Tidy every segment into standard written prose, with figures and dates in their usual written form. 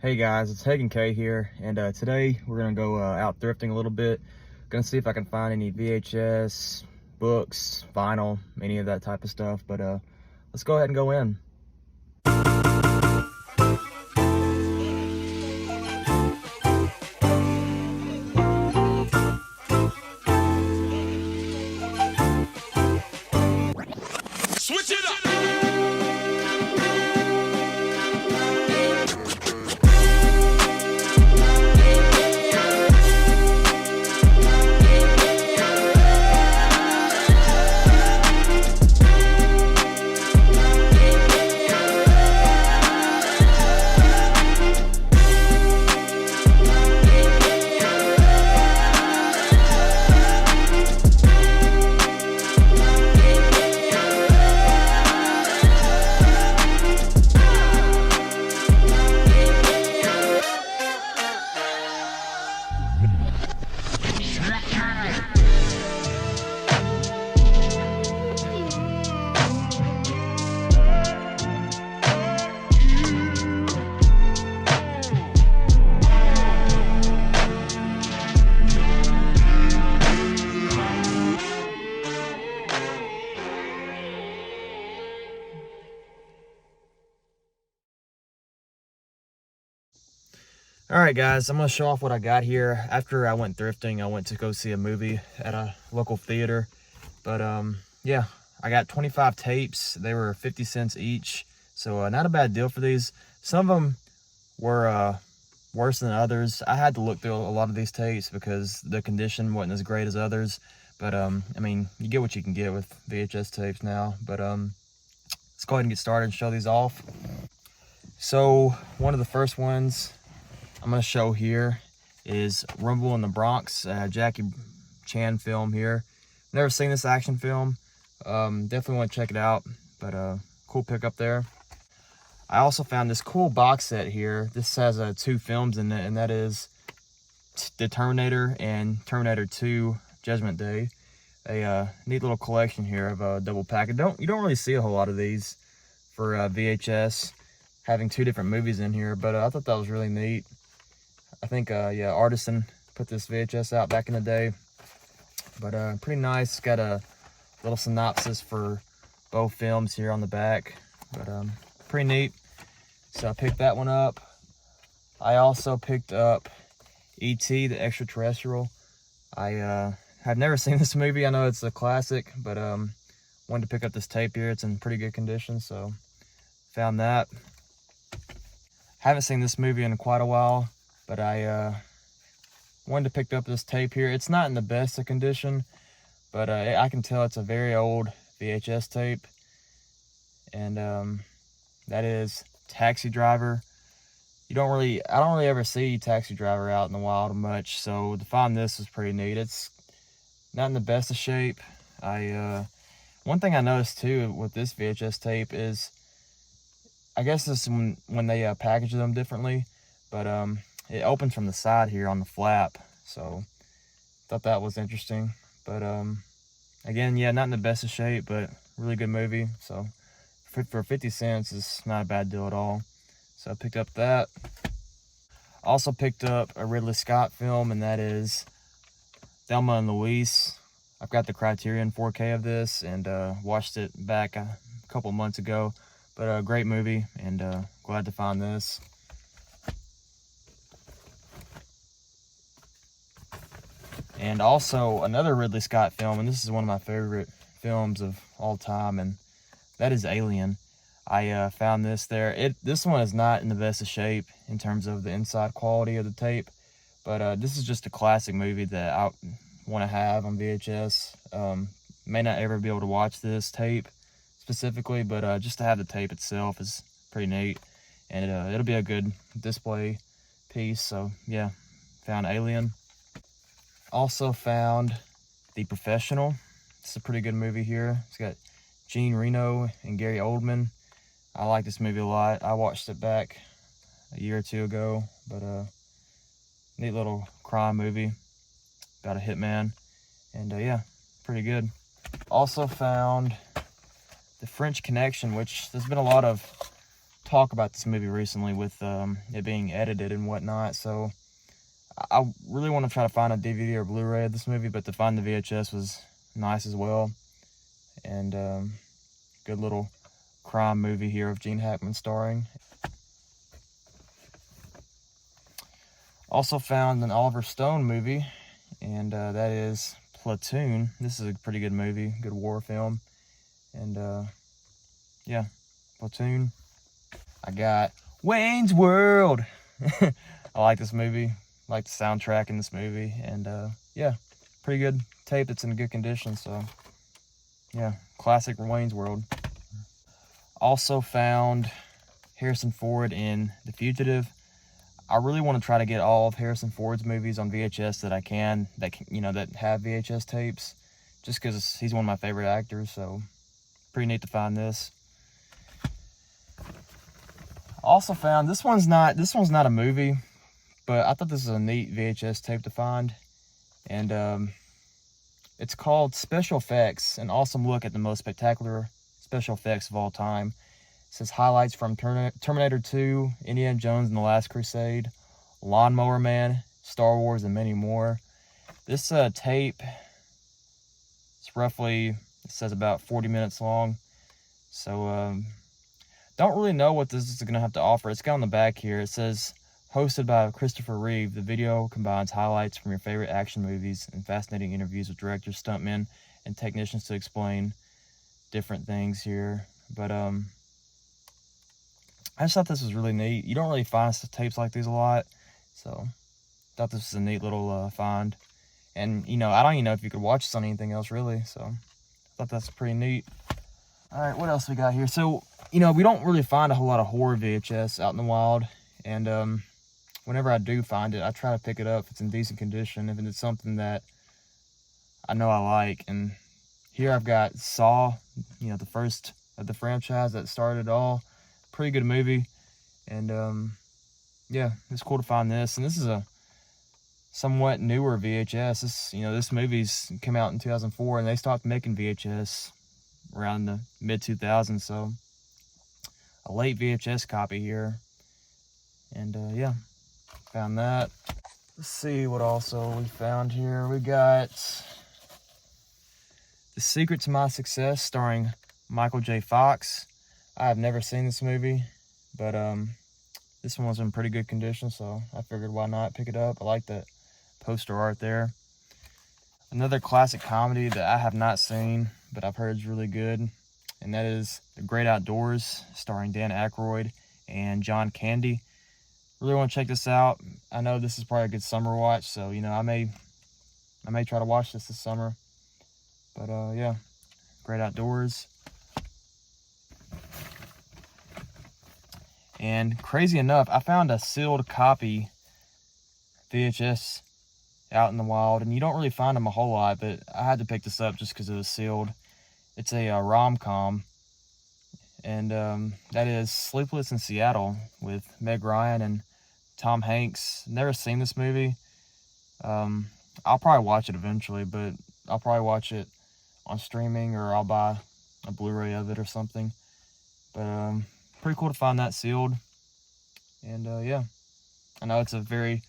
Hey guys, it's Hagan K here, and today we're gonna go out thrifting a little bit. Gonna see if I can find any VHS, books, vinyl, any of that type of stuff. But let's go ahead and go in. Switch it up. All right, guys, I'm gonna show off what I got here. After I went thrifting, I went to go see a movie at a local theater. But yeah, I got 25 tapes. They were 50 cents each, so not a bad deal for these. Some of them were worse than others. I had to look through a lot of these tapes because the condition wasn't as great as others. But I mean, you get what you can get with VHS tapes now. But let's go ahead and get started and show these off. So one of the first ones I'm going to show here is Rumble in the Bronx, Jackie Chan film here. Never seen this action film. Definitely want to check it out, but cool pickup there. I also found this cool box set here. This has 2 films in it, and that is The Terminator and Terminator 2 Judgment Day. A neat little collection here of a double pack. You don't really see a whole lot of these for VHS, having 2 different movies in here, but I thought that was really neat. I think, yeah, Artisan put this VHS out back in the day. But pretty nice. Got a little synopsis for both films here on the back. But pretty neat. So I picked that one up. I also picked up E.T. the Extraterrestrial. I have never seen this movie. I know it's a classic, but wanted to pick up this tape here. It's in pretty good condition, so found that. Haven't seen this movie in quite a while, but I wanted to pick up this tape here. It's not in the best of condition, but I can tell it's a very old VHS tape. And that is Taxi Driver. I don't really ever see Taxi Driver out in the wild much, so to find this was pretty neat. It's not in the best of shape. One thing I noticed too with this VHS tape is, I guess this is when they package them differently, but it opens from the side here on the flap, so thought that was interesting. But again, yeah, not in the best of shape, but really good movie. So for 50 cents is not a bad deal at all. So I picked up that. Also picked up a Ridley Scott film, and that is Thelma and Louise. I've got the Criterion 4K of this, and watched it back a couple months ago. But a great movie, and glad to find this. And also another Ridley Scott film, and this is one of my favorite films of all time, and that is Alien. I found this there. This one is not in the best of shape in terms of the inside quality of the tape, but this is just a classic movie that I want to have on VHS. May not ever be able to watch this tape specifically, but just to have the tape itself is pretty neat, and it'll be a good display piece. So yeah, found Alien. Also found The Professional. It's a pretty good movie here. It's got Jean Reno and Gary Oldman. I like this movie a lot. I watched it back a year or 2 ago, but neat little crime movie about a hitman, and yeah, pretty good. Also found The French Connection, which there's been a lot of talk about this movie recently with it being edited and whatnot, so I really want to try to find a DVD or Blu-ray of this movie, but to find the VHS was nice as well. And good little crime movie here of Gene Hackman starring. Also found an Oliver Stone movie, and that is Platoon. This is a pretty good movie, good war film. And yeah, Platoon. I got Wayne's World. I like this movie. I like the soundtrack in this movie. And yeah, pretty good tape that's in good condition. So yeah, classic Wayne's World. Also found Harrison Ford in The Fugitive. I really want to try to get all of Harrison Ford's movies on VHS that I can, that have VHS tapes, just because he's one of my favorite actors. So pretty neat to find this. Also found this one's not a movie, but I thought this was a neat VHS tape to find, and it's called Special Effects: An Awesome Look at the Most Spectacular Special Effects of All Time. It says highlights from Terminator 2, Indiana Jones and the Last Crusade, Lawnmower Man, Star Wars, and many more. This tape, it's roughly, it says about 40 minutes long. So don't really know what this is going to have to offer. It's got on the back here. It says, hosted by Christopher Reeve, the video combines highlights from your favorite action movies and fascinating interviews with directors, stuntmen, and technicians to explain different things here. But I just thought this was really neat. You don't really find tapes like these a lot, so thought this was a neat little find. And I don't even know if you could watch this on anything else really, so I thought that's pretty neat. All right, what else we got here? So we don't really find a whole lot of horror VHS out in the wild, and whenever I do find it, I try to pick it up if it's in decent condition, if it's something that I know I like. And here I've got Saw, the first of the franchise that started it all. Pretty good movie, and yeah, it's cool to find this. And this is a somewhat newer VHS. This movie's came out in 2004, and they stopped making VHS around the mid 2000s. So a late VHS copy here, and yeah, found that. Let's see what also we found here. We got The Secret to My Success, starring Michael J. Fox. I have never seen this movie, but this one was in pretty good condition, so I figured why not pick it up. I like that poster art there. Another classic comedy that I have not seen, but I've heard is really good, and that is The Great Outdoors, starring Dan Aykroyd and John Candy. Really want to check this out. I know this is probably a good summer watch, so I may try to watch this summer. But yeah, Great Outdoors. And crazy enough, I found a sealed copy VHS out in the wild, and you don't really find them a whole lot, but I had to pick this up just because it was sealed. It's a rom-com, and that is Sleepless in Seattle with Meg Ryan and Tom Hanks. Never seen this movie. I'll probably watch it eventually, but I'll probably watch it on streaming, or I'll buy a Blu-ray of it or something. But pretty cool to find that sealed. And yeah, I know it's a very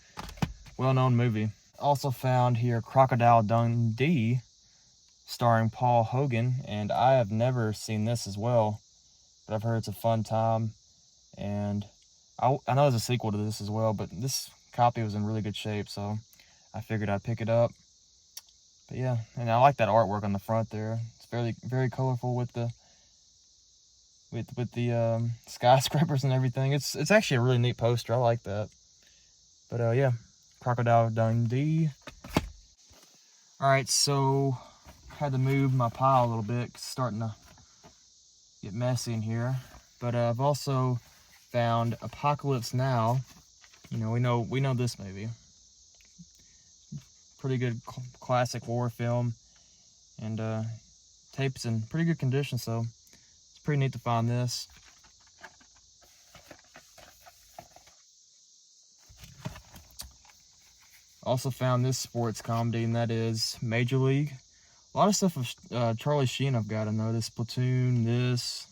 well-known movie. Also found here Crocodile Dundee, starring Paul Hogan, and I have never seen this as well, but I've heard it's a fun time. And I know there's a sequel to this as well, but this copy was in really good shape, so I figured I'd pick it up. But yeah, and I like that artwork on the front there. It's very, very colorful with the skyscrapers and everything. It's actually a really neat poster. I like that. But yeah, Crocodile Dundee. All right, so had to move my pile a little bit. It's starting to get messy in here. But I've also found Apocalypse Now. We know this movie. Pretty good classic war film, and tape's in pretty good condition, so it's pretty neat to find this. Also found this sports comedy, and that is Major League. A lot of stuff with Charlie Sheen I've got to notice. Platoon, this,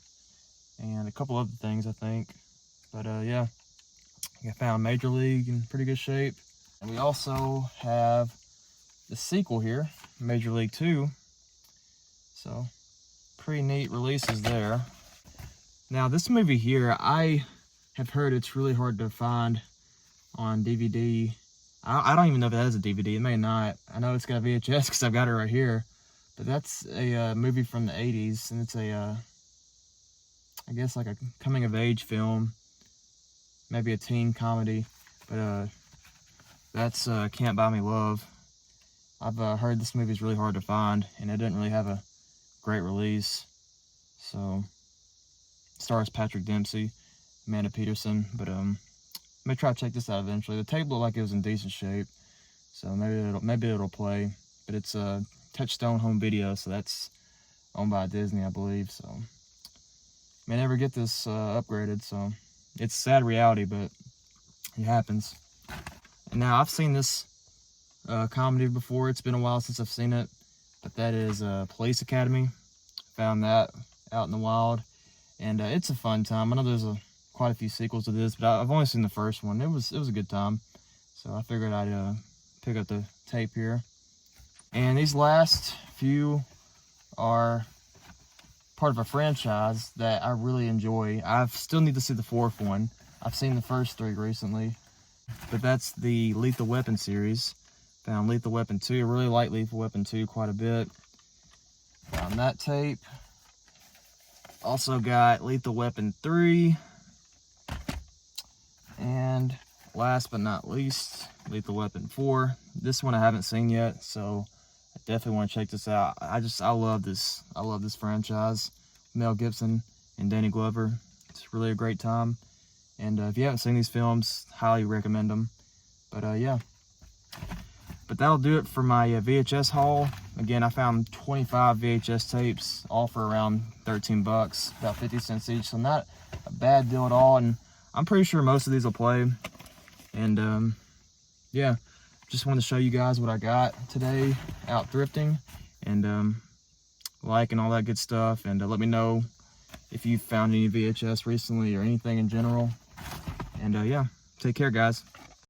and a couple other things, I think. But yeah, I found Major League in pretty good shape. And we also have the sequel here, Major League 2. So pretty neat releases there. Now this movie here, I have heard it's really hard to find on DVD. I don't even know if that is a DVD. It may not. I know it's got a VHS because I've got it right here. But that's a movie from the 80s, and it's a, I guess like a coming of age film, maybe a teen comedy. But that's Can't Buy Me Love. I've heard this movie is really hard to find, and it didn't really have a great release. So, stars Patrick Dempsey, Amanda Peterson, but I may try to check this out eventually. The tape looked like it was in decent shape, so maybe it'll play. But it's a Touchstone Home Video, so that's owned by Disney, I believe. So, may never get this upgraded. So, it's sad reality, but it happens. And now I've seen this comedy before. It's been a while since I've seen it, but that is Police Academy. Found that out in the wild, and it's a fun time. I know there's quite a few sequels to this, but I've only seen the first one. It was a good time, so I figured I'd pick up the tape here. And these last few are part of a franchise that I really enjoy. I still need to see the fourth one. I've seen the first three recently, but that's the Lethal Weapon series. Found Lethal Weapon 2. I really like Lethal Weapon 2 quite a bit. Found that tape. Also got Lethal Weapon 3. And last but not least, Lethal Weapon 4. This one I haven't seen yet, so I definitely want to check this out. I love this. I love this franchise. Mel Gibson and Danny Glover. It's really a great time. And if you haven't seen these films, highly recommend them. But yeah. But that'll do it for my VHS haul. Again, I found 25 VHS tapes, all for around 13 bucks, about 50 cents each. So not a bad deal at all. And I'm pretty sure most of these will play. And yeah, just wanted to show you guys what I got today out thrifting, and like and all that good stuff. And let me know if you've found any VHS recently or anything in general. And yeah, take care, guys.